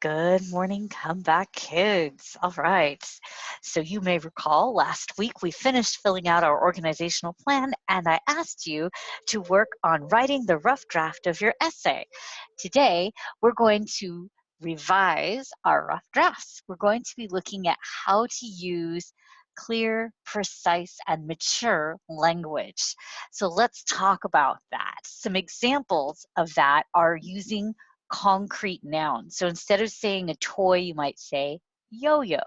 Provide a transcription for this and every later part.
Good morning, comeback kids. All right. So you may recall last week we finished filling out our organizational plan and I asked you to work on writing the rough draft of your essay. Today, we're going to revise our rough drafts. We're going to be looking at how to use clear, precise, and mature language. So let's talk about that. Some examples of that are using concrete nouns. So instead of saying a toy, you might say yo-yo.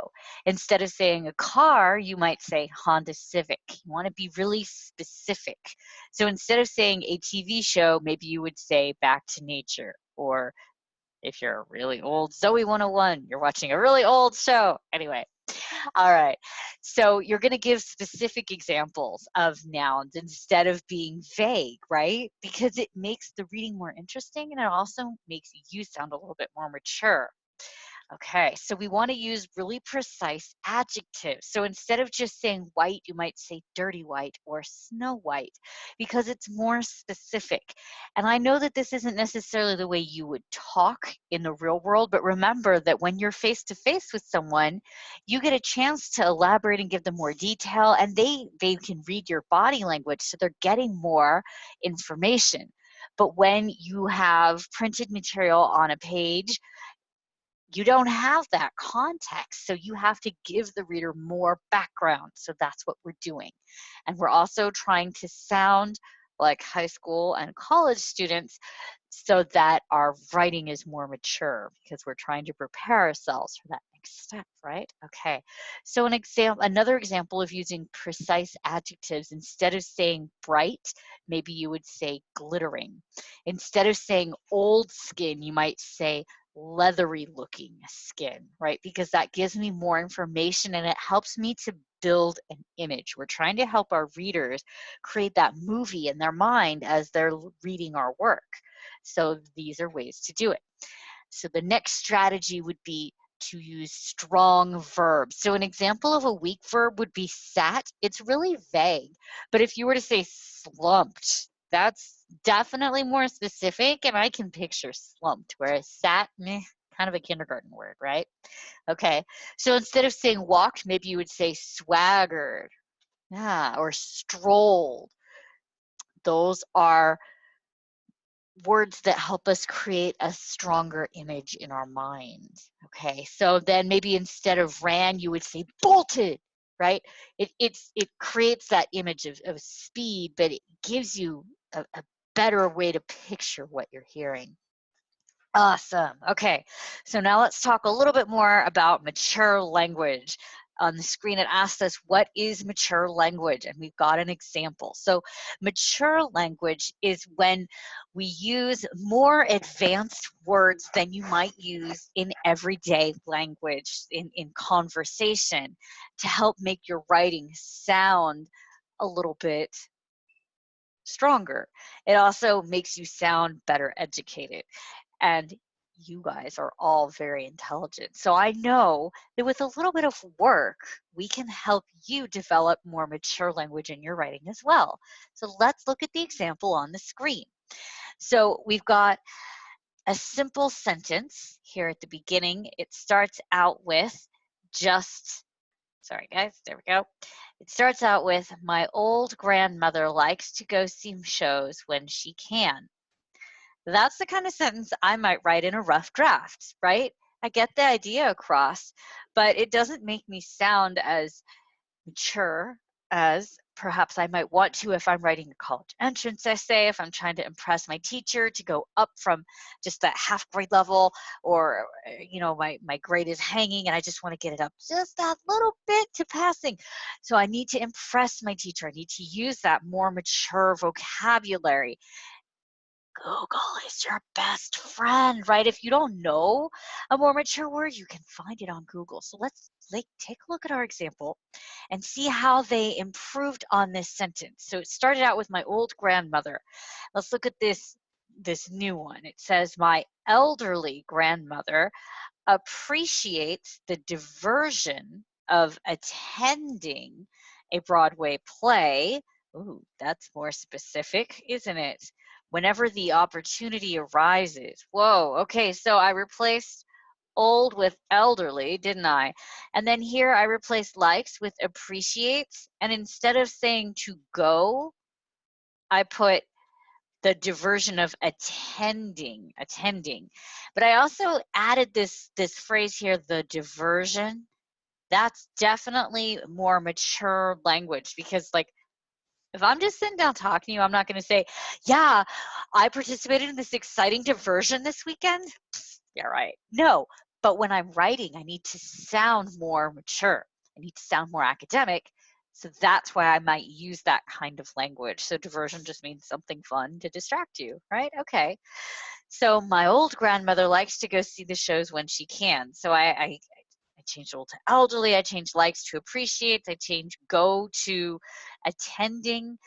Instead of saying a car, you might say Honda Civic. You want to be really specific. So instead of saying a TV show, maybe you would say Back to Nature. Or if you're really old, Zoe 101, you're watching a really old show. Anyway, all right. So you're going to give specific examples of nouns instead of being vague, right? Because it makes the reading more interesting and it also makes you sound a little bit more mature. Okay, so we want to use really precise adjectives. So instead of just saying white, you might say dirty white or snow white because it's more specific. And I know that this isn't necessarily the way you would talk in the real world, but remember that when you're face to face with someone, you get a chance to elaborate and give them more detail, and they can read your body language, so they're getting more information. But when you have printed material on a page, you don't have that context. So you have to give the reader more background. So that's what we're doing. And we're also trying to sound like high school and college students so that our writing is more mature because we're trying to prepare ourselves for that next step, right? Okay. So another example of using precise adjectives, instead of saying bright, maybe you would say glittering. Instead of saying old skin, you might say leathery looking skin, right? Because that gives me more information and it helps me to build an image. We're trying to help our readers create that movie in their mind as they're reading our work. So these are ways to do it. So the next strategy would be to use strong verbs. So an example of a weak verb would be sat. It's really vague, but if you were to say slumped, that's definitely more specific, and I can picture slumped, whereas sat, meh, kind of a kindergarten word, right? Okay, so instead of saying walked, maybe you would say swaggered, yeah, or strolled. Those are words that help us create a stronger image in our minds. Okay, so then maybe instead of ran, you would say bolted, right? It creates that image of speed, but it gives you a better way to picture what you're hearing. Awesome. Okay, so now let's talk a little bit more about mature language. On the screen, it asks us, what is mature language? And we've got an example. So mature language is when we use more advanced words than you might use in everyday language, in conversation, to help make your writing sound a little bit stronger. It also makes you sound better educated. And you guys are all very intelligent. So I know that with a little bit of work, we can help you develop more mature language in your writing as well. So let's look at the example on the screen. So we've got a simple sentence here at the beginning. It starts out with just, sorry guys, there we go. It starts out with, my old grandmother likes to go see shows when she can. That's the kind of sentence I might write in a rough draft, right? I get the idea across, but it doesn't make me sound as mature as perhaps I might want to if I'm writing a college entrance essay, if I'm trying to impress my teacher to go up from just that half grade level, or my grade is hanging and I just want to get it up just that little bit to passing. So I need to impress my teacher. I need to use that more mature vocabulary. Google is your best friend, right? If you don't know a more mature word, you can find it on Google. So let's take a look at our example and see how they improved on this sentence. So it started out with my old grandmother. Let's look at this new one. It says, my elderly grandmother appreciates the diversion of attending a Broadway play. Ooh, that's more specific, isn't it? Whenever the opportunity arises. Whoa, okay, so I replaced old with elderly, didn't I? And then here I replaced likes with appreciates. And instead of saying to go, I put the diversion of attending. But I also added this phrase here, the diversion. That's definitely more mature language, because like if I'm just sitting down talking to you, I'm not going to say, yeah, I participated in this exciting diversion this weekend. Yeah, right. No, but when I'm writing, I need to sound more mature. I need to sound more academic. So that's why I might use that kind of language. So diversion just means something fun to distract you, right? Okay. So my old grandmother likes to go see the shows when she can. So I changed old to elderly. I changed likes to appreciate. I changed go to attending.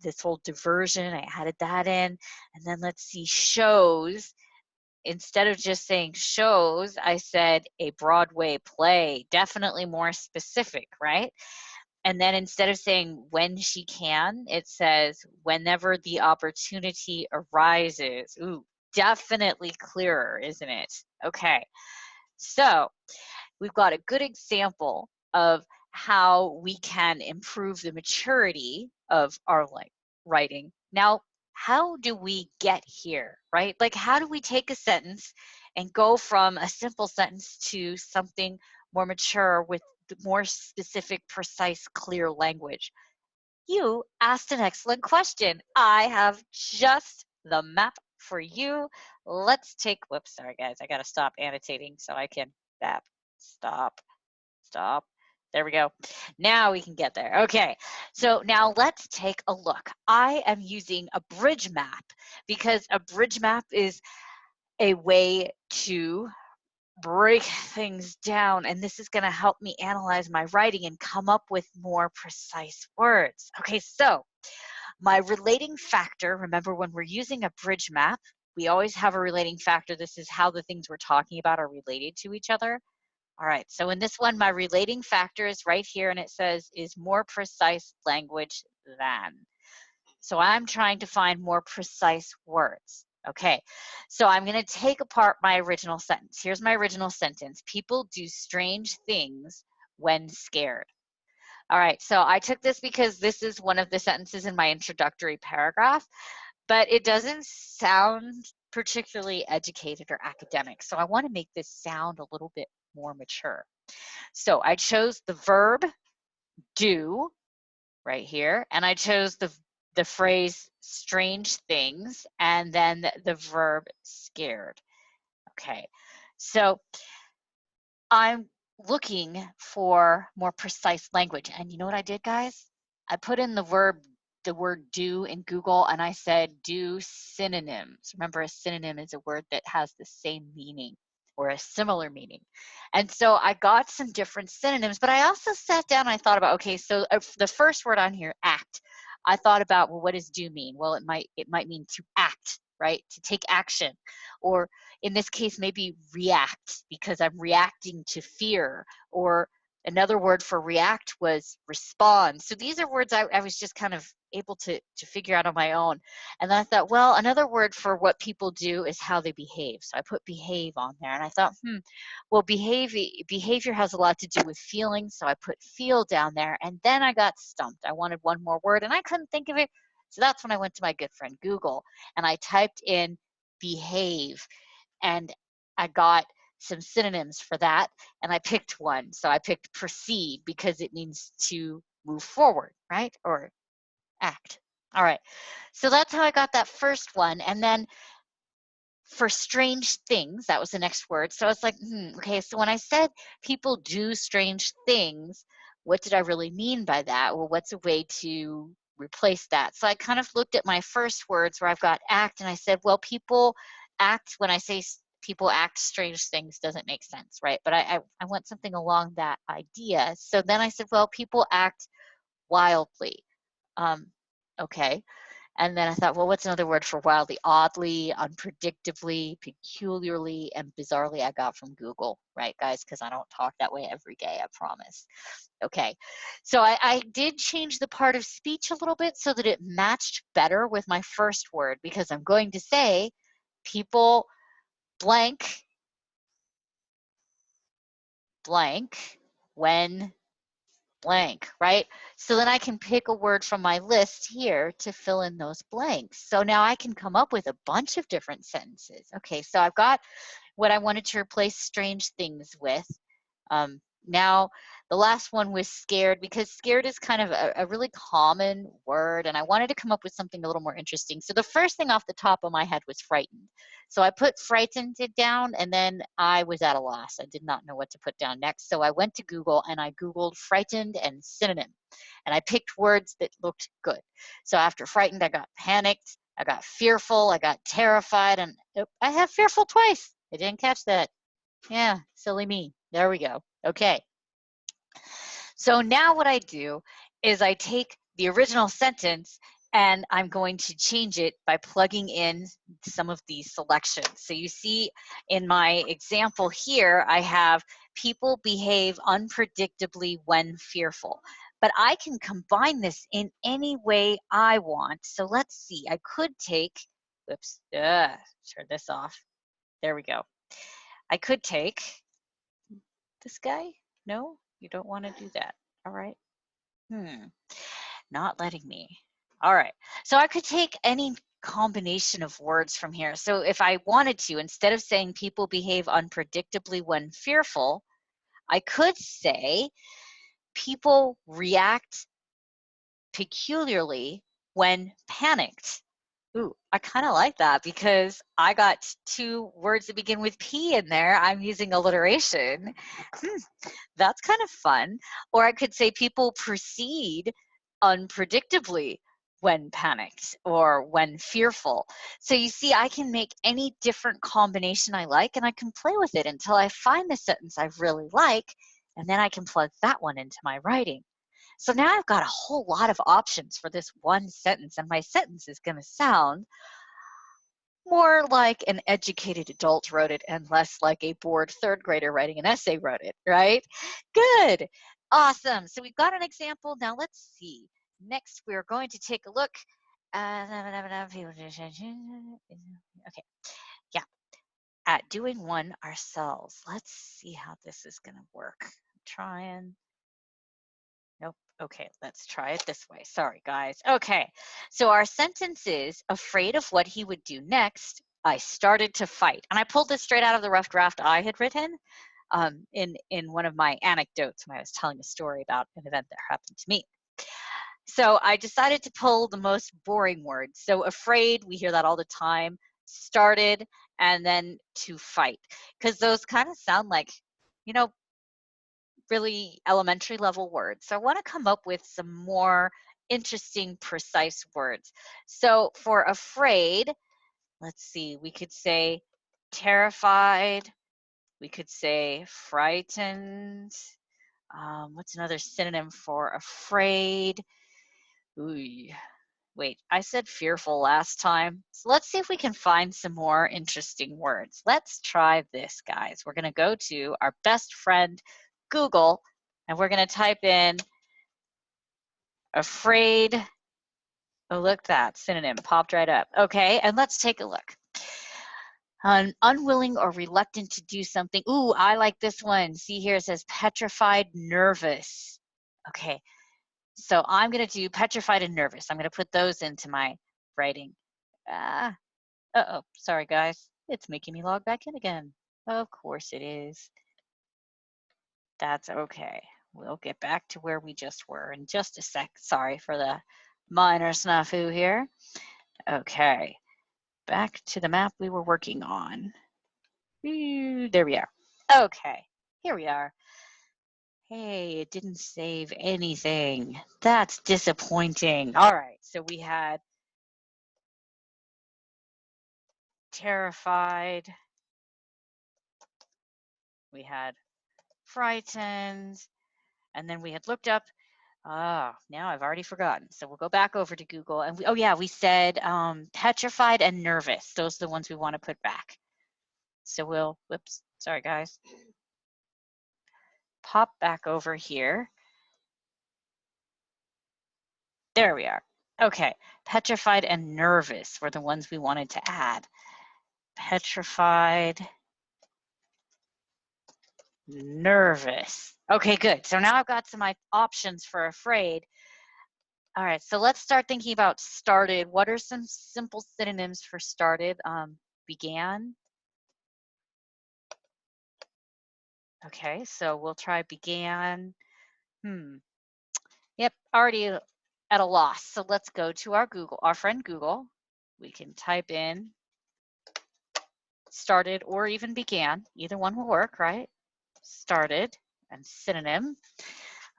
This whole diversion, I added that in. And then let's see, shows. Instead of just saying shows, I said a Broadway play, definitely more specific, right? And then instead of saying when she can, it says whenever the opportunity arises. Ooh, definitely clearer, isn't it? Okay, so we've got a good example of how we can improve the maturity of our writing. Now, how do we get here, right? Like, how do we take a sentence and go from a simple sentence to something more mature with more specific, precise, clear language? You asked an excellent question. I have just the map for you. Let's take, whoops, sorry guys, I gotta stop annotating so I can map, stop. There we go. Now we can get there. Okay, so now let's take a look. I am using a bridge map because a bridge map is a way to break things down, and this is going to help me analyze my writing and come up with more precise words. Okay, so my relating factor, remember when we're using a bridge map, we always have a relating factor. This is how the things we're talking about are related to each other. All right, so in this one, my relating factor is right here, and it says is more precise language than. So I'm trying to find more precise words. Okay, so I'm going to take apart my original sentence. Here's my original sentence. People do strange things when scared. All right, so I took this because this is one of the sentences in my introductory paragraph, but it doesn't sound particularly educated or academic. So I want to make this sound a little bit more mature. So I chose the verb do right here, and I chose the phrase strange things, and then the verb scared. Okay, so I'm looking for more precise language. And you know what I did, guys? I put in the word do in Google, and I said do synonyms. Remember, a synonym is a word that has the same meaning or a similar meaning. And so I got some different synonyms, but I also sat down and I thought about, okay, so the first word on here, act. I thought about, well, what does do mean? Well, it might mean to act, right? To take action, or in this case, maybe react because I'm reacting to fear, or another word for react was respond. So these are words I was just kind of able to figure out on my own. And then I thought, well, another word for what people do is how they behave. So I put behave on there, and I thought, well, behavior has a lot to do with feelings. So I put feel down there, and then I got stumped. I wanted one more word and I couldn't think of it. So that's when I went to my good friend Google and I typed in behave, and I got some synonyms for that, and I picked one. So I picked proceed because it means to move forward, right? Or act. All right. So that's how I got that first one. And then for strange things, that was the next word. So I was like, okay, so when I said people do strange things, what did I really mean by that? Well, what's a way to replace that? So I kind of looked at my first words where I've got act, and I said, well, people act, when I say people act strange things doesn't make sense, right? But I want something along that idea. So then I said, well, people act wildly. Okay. And then I thought, well, what's another word for wildly? Oddly, unpredictably, peculiarly, and bizarrely I got from Google, right, guys? Because I don't talk that way every day, I promise. Okay, so I did change the part of speech a little bit so that it matched better with my first word, because I'm going to say people blank blank when blank, right? So then I can pick a word from my list here to fill in those blanks. So now I can come up with a bunch of different sentences. Okay, so I've got what I wanted to replace strange things with. Now, the last one was scared, because scared is kind of a really common word, and I wanted to come up with something a little more interesting. So the first thing off the top of my head was frightened. So I put frightened it down, and then I was at a loss. I did not know what to put down next. So I went to Google and I Googled frightened and synonym, and I picked words that looked good. So after frightened, I got panicked, I got fearful, I got terrified, and I have fearful twice. I didn't catch that. Yeah, silly me. There we go. Okay. So now what I do is I take the original sentence and I'm going to change it by plugging in some of these selections. So you see in my example here, I have people behave unpredictably when fearful. But I can combine this in any way I want. So let's see, I could take, whoops, turn this off. There we go. I could take this guy. No, you don't want to do that. All right. Not letting me. All right. So I could take any combination of words from here. So if I wanted to, instead of saying people behave unpredictably when fearful, I could say people react peculiarly when panicked. Ooh, I kind of like that because I got two words that begin with P in there. I'm using alliteration. That's kind of fun. Or I could say people proceed unpredictably when panicked or when fearful. So you see, I can make any different combination I like, and I can play with it until I find the sentence I really like, and then I can plug that one into my writing. So now I've got a whole lot of options for this one sentence, and my sentence is going to sound more like an educated adult wrote it and less like a bored third grader writing an essay wrote it, right? Good. Awesome. So we've got an example. Now let's see. Next, we're going to take a look. Okay. Yeah. At doing one ourselves. Let's see how this is going to work. I'm trying. Nope. Okay, let's try it this way. Sorry, guys. Okay, so our sentence is, afraid of what he would do next, I started to fight. And I pulled this straight out of the rough draft I had written in one of my anecdotes when I was telling a story about an event that happened to me. So I decided to pull the most boring words. So afraid, we hear that all the time. Started, and then to fight. Because those kind of sound like, you know, really elementary level words. So I want to come up with some more interesting, precise words. So for afraid, let's see, we could say terrified. We could say frightened. What's another synonym for afraid? Ooh, wait, I said fearful last time. So let's see if we can find some more interesting words. Let's try this, guys. We're going to go to our best friend, Google, and we're going to type in afraid. Oh, look, that synonym popped right up. Okay, and let's take a look. Unwilling or reluctant to do something. Ooh, I like this one. See here, it says petrified, nervous. Okay, so I'm going to do petrified and nervous. I'm going to put those into my writing. Uh-oh, sorry, guys. It's making me log back in again. Of course it is. That's okay. We'll get back to where we just were in just a sec. Sorry for the minor snafu here. Okay, back to the map we were working on. There we are. Okay, here we are. Hey, it didn't save anything. That's disappointing. All right, so we had terrified. We had frightened. And then we had looked up, now I've already forgotten. So we'll go back over to Google and oh yeah, we said petrified and nervous. Those are the ones we want to put back. So we'll, whoops, sorry guys. Pop back over here. There we are. Okay, petrified and nervous were the ones we wanted to add. Petrified nervous. Okay, good. So now I've got some options for afraid. All right, so let's start thinking about started. What are some simple synonyms for started? Began. Okay, so we'll try began. Yep, already at a loss. So let's go to our friend Google. We can type in started or even began. Either one will work, right? Started and synonym.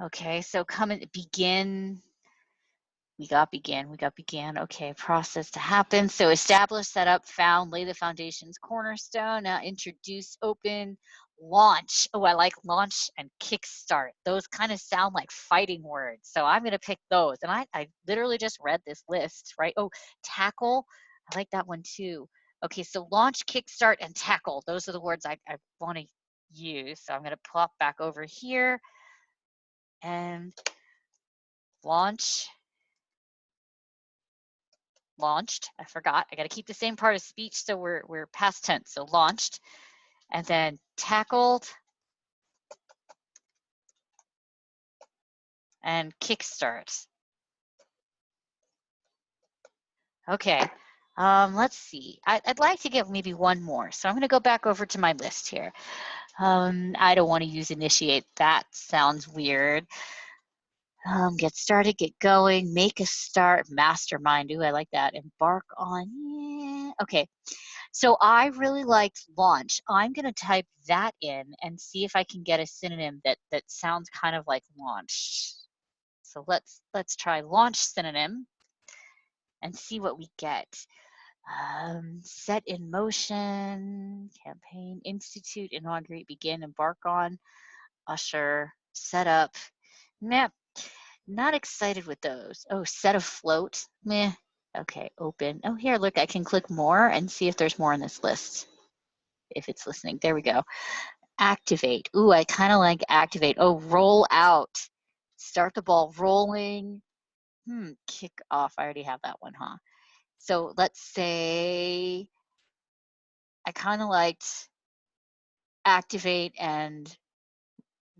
Okay, so begin. We got began. Okay, process to happen. So establish, set up, found, lay the foundations, cornerstone, introduce, open, launch. Oh, I like launch and kickstart. Those kind of sound like fighting words. So I'm going to pick those. And I literally just read this list, right? Oh, tackle. I like that one too. Okay, so launch, kickstart, and tackle. Those are the words I want to use. So I'm going to plop back over here and launch. Launched. I forgot. I got to keep the same part of speech, so we're past tense. So launched, and then tackled, and kickstart. Okay. Let's see. I'd like to give maybe one more. So I'm going to go back over to my list here. I don't want to use initiate. That sounds weird. Get started, get going, make a start, mastermind. Ooh, I like that. Embark on. Yeah. Okay. So I really liked launch. I'm going to type that in and see if I can get a synonym that sounds kind of like launch. So let's try launch synonym and see what we get. Set in motion, campaign, institute, inaugurate, begin, embark on, usher, set up. Meh, not excited with those. Oh, set afloat. Meh. Okay, open. Oh, here, look, I can click more and see if there's more on this list. If it's listening. There we go. Activate. Ooh, I kind of like activate. Oh, roll out. Start the ball rolling. Kick off. I already have that one, huh? So let's say I kind of liked activate and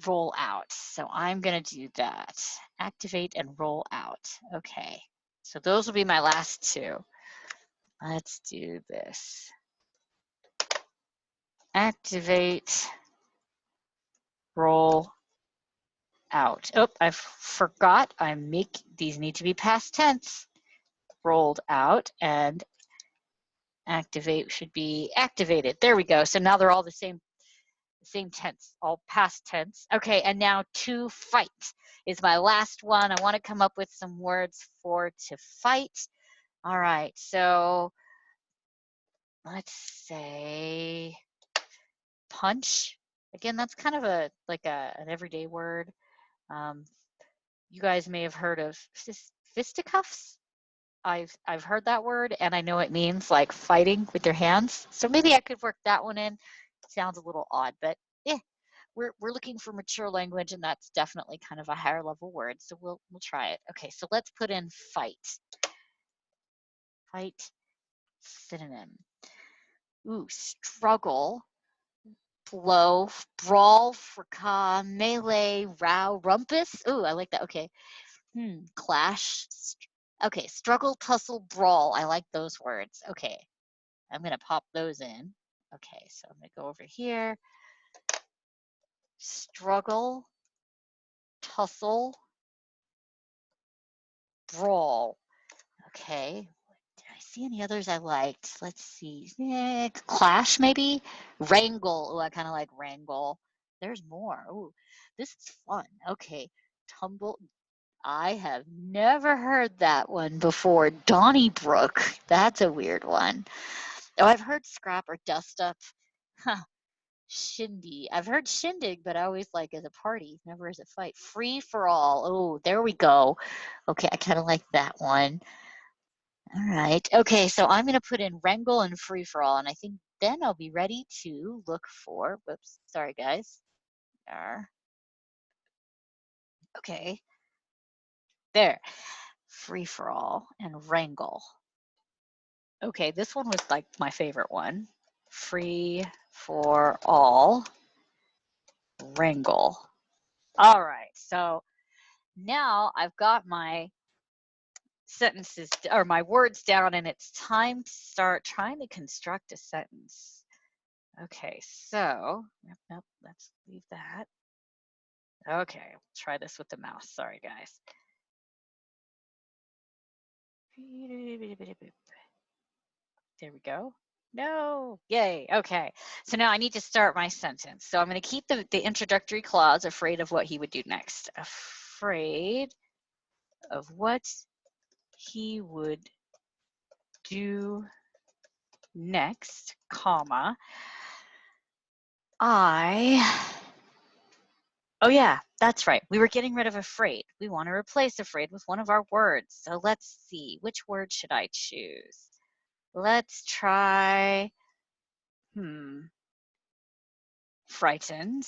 roll out. So I'm going to do that. Activate and roll out. Okay. So those will be my last two. Let's do this. Activate, roll out. Oh, I forgot. These need to be past tense. Rolled out, and activate should be activated. There we go. So now they're all the same tense, all past tense. Okay, and now to fight is my last one. I want to come up with some words for to fight. All right, so let's say punch. Again, that's kind of an everyday word. You guys may have heard of fisticuffs. I've heard that word, and I know it means like fighting with your hands. So maybe I could work that one in. Sounds a little odd, but yeah, we're looking for mature language, and that's definitely kind of a higher level word. So we'll try it. Okay, so let's put in fight. Fight synonym. Ooh, struggle, blow, brawl, fracas, melee, row, rumpus. Ooh, I like that. Okay. Clash. Okay, struggle, tussle, brawl. I like those words. Okay, I'm going to pop those in. Okay, so I'm going to go over here. Struggle, tussle, brawl. Okay, did I see any others I liked? Let's see. Clash, maybe? Wrangle. Oh, I kind of like wrangle. There's more. Oh, this is fun. Okay, tumble. I have never heard that one before. Donnybrook. That's a weird one. Oh, I've heard scrap or dust up. Huh. Shindy. I've heard shindig, but I always like as a party, never as a fight. Free for all. Oh, there we go. Okay, I kind of like that one. All right. Okay, so I'm going to put in wrangle and free for all, and I think then I'll be ready to look for, whoops, sorry guys. There. Okay. There. Free for all and wrangle. Okay, this one was like my favorite one. Free for all. wrangle. All right, so now I've got my sentences or my words down, and it's time to start trying to construct a sentence. Okay, so nope, let's leave that. Okay, try this with the mouse. Sorry, guys. There we go. No, yay. Okay, so now I need to start my sentence. So I'm going to keep the introductory clause, afraid of what he would do next. Afraid of what he would do next, comma, oh yeah, that's right. We were getting rid of afraid. We want to replace afraid with one of our words. So let's see, which word should I choose? Let's try, frightened.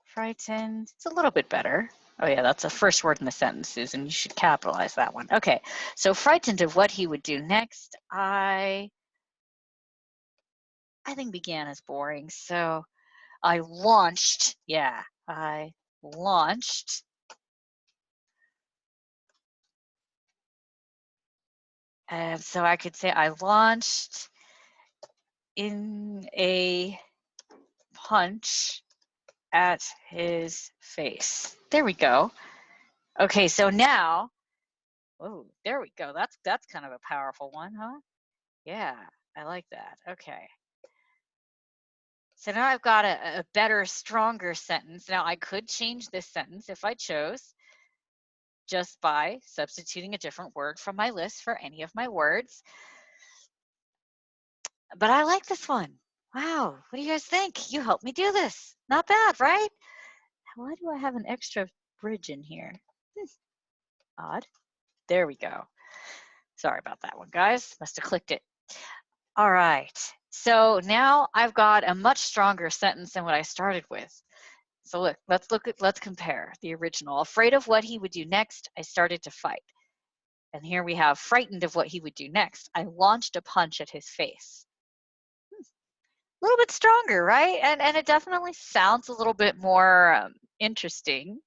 Frightened. It's a little bit better. Oh yeah, that's the first word in the sentence, Susan. You should capitalize that one. Okay, so frightened of what he would do next. I think began is boring. So I launched. And so I could say I launched in a punch at his face. There we go. Okay, so now, oh, there we go. That's kind of a powerful one, huh? Yeah, I like that. Okay. So now I've got a better, stronger sentence. Now I could change this sentence if I chose, just by substituting a different word from my list for any of my words. But I like this one. Wow, what do you guys think? You helped me do this. Not bad, right? Why do I have an extra bridge in here? Odd. There we go. Sorry about that one, guys. Must have clicked it. All right. So now I've got a much stronger sentence than what I started with. So let's compare the original. Afraid of what he would do next, I started to fight. And here we have frightened of what he would do next. I launched a punch at his face. A little bit stronger, right? And it definitely sounds a little bit more interesting,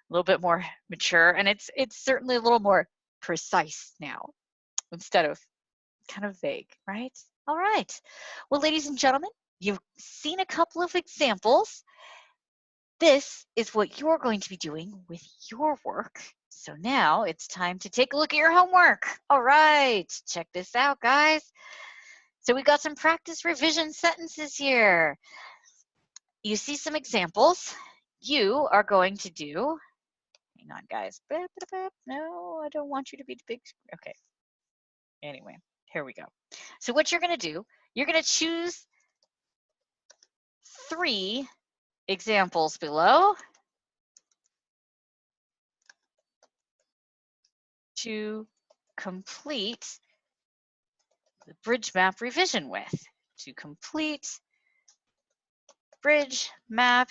a little bit more mature, and it's certainly a little more precise now instead of kind of vague, right? All right. Well, ladies and gentlemen, you've seen a couple of examples. This is what you're going to be doing with your work. So now it's time to take a look at your homework. All right, check this out, guys. So we got some practice revision sentences here. You see some examples. You are going to do, hang on, guys. No, I don't want you to be the big, okay. Anyway, here we go. So what you're going to do, you're going to choose 3 examples below to complete the bridge map revision with. To complete bridge map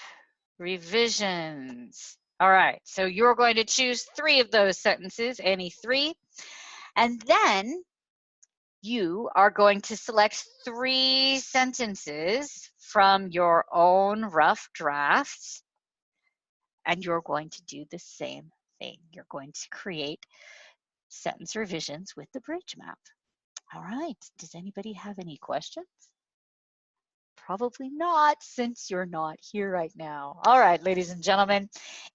revisions. All right, so you're going to choose 3 of those sentences, any 3, and then you are going to select 3 sentences from your own rough draft, and you're going to do the same thing. You're going to create sentence revisions with the bridge map. All right, does anybody have any questions? Probably not, since you're not here right now. All right, ladies and gentlemen,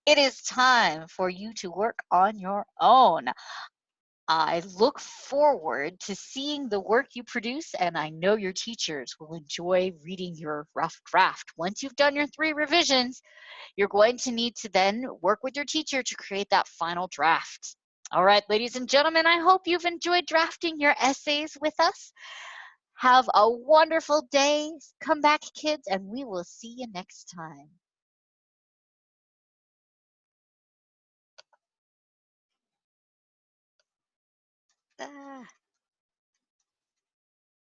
it is time for you to work on your own. I look forward to seeing the work you produce, and I know your teachers will enjoy reading your rough draft. Once you've done your 3 revisions, you're going to need to then work with your teacher to create that final draft. All right, ladies and gentlemen, I hope you've enjoyed drafting your essays with us. Have a wonderful day. Come back, kids, and we will see you next time.